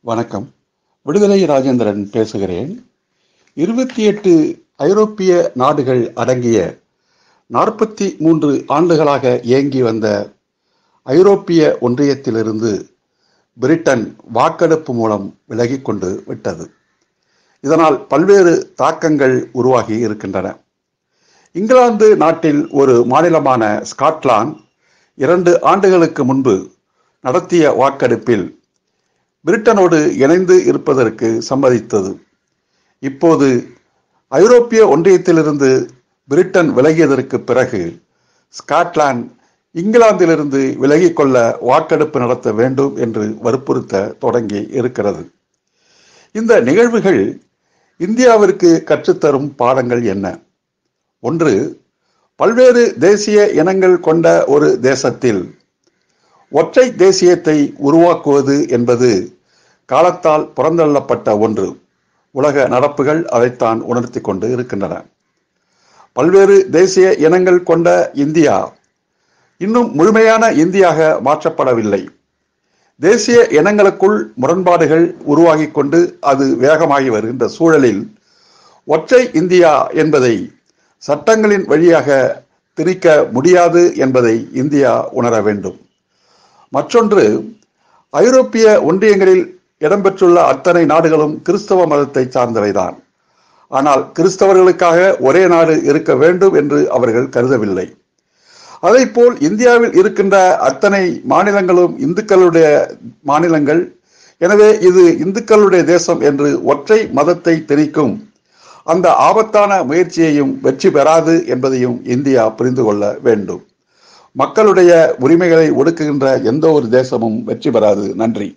வணக்கம். விடுதலை ராஜேந்திரன் பேசுகிறேன். 28 ஐரோப்பிய நாடுகள் அடங்கிய 43 ஆண்டுகளாக இயங்கி வந்த ஐரோப்பிய ஒன்றியத்திலிருந்து பிரிட்டன் வாக்கெடுப்பு மூலம் விலகிக் கொண்டு விட்டது. இதனால் பல்வேறு தாக்கங்கள் உருவாகி இருக்கின்றன. இங்கிலாந்து நாட்டில் ஒரு மாநிலமான ஸ்காட்லாந்து 2 ஆண்டுகளுக்கு முன்பு நடத்திய வாக்கெடுப்பில் பிரிட்டனோடு இணைந்து இருப்பதற்கு சம்மதித்தது. இப்போது ஐரோப்பிய ஒன்றியத்திலிருந்து பிரிட்டன் விலகியதற்கு பிறகு ஸ்காட்லாந்து இங்கிலாந்திலிருந்து விலகிக் கொள்ள வாக்கெடுப்பு நடத்த வேண்டும் என்று வற்புறுத்த தொடங்கி இருக்கிறது. இந்த நிகழ்வுகள் இந்தியாவிற்கு கற்றுத்தரும் பாடங்கள் என்ன? ஒன்று, பல்வேறு தேசிய இனங்கள் கொண்ட ஒரு தேசத்தில் ஒற்றை தேசியத்தை உருவாக்குவது என்பது காலத்தால் புறந்தள்ளப்பட்ட ஒன்று. உலக நடப்புகள் அதைத்தான் உணர்த்தி கொண்டு இருக்கின்றன. பல்வேறு தேசிய இனங்கள் கொண்ட இந்தியா இன்னும் முழுமையான இந்தியாக மாற்றப்படவில்லை. தேசிய இனங்களுக்குள் முரண்பாடுகள் உருவாகி கொண்டு அது வேகமாகி வருகின்ற சூழலில் ஒற்றை இந்தியா என்பதை சட்டங்களின் வழியாக திணிக்க முடியாது என்பதை இந்தியா உணர வேண்டும். மற்றொன்று, ஐரோப்பிய ஒன்றியங்களில் இடம்பெற்றுள்ள அத்தனை நாடுகளும் கிறிஸ்தவ மதத்தை சார்ந்தவைதான். ஆனால் கிறிஸ்தவர்களுக்காக ஒரே நாடு இருக்க வேண்டும் என்று அவர்கள் கருதவில்லை. அதைப்போல் இந்தியாவில் இருக்கின்ற அத்தனை மாநிலங்களும் இந்துக்களுடைய மாநிலங்கள், எனவே இது இந்துக்களுடைய தேசம் என்று ஒற்றை மதத்தை திணிக்கும் அந்த ஆபத்தான முயற்சியையும் வெற்றி பெறாது என்பதையும் இந்தியா புரிந்து கொள்ள வேண்டும். மக்களுடைய உரிமைகளை ஒடுக்குகின்ற எந்த ஒரு தேசமும் வெற்றி பெறாது. நன்றி.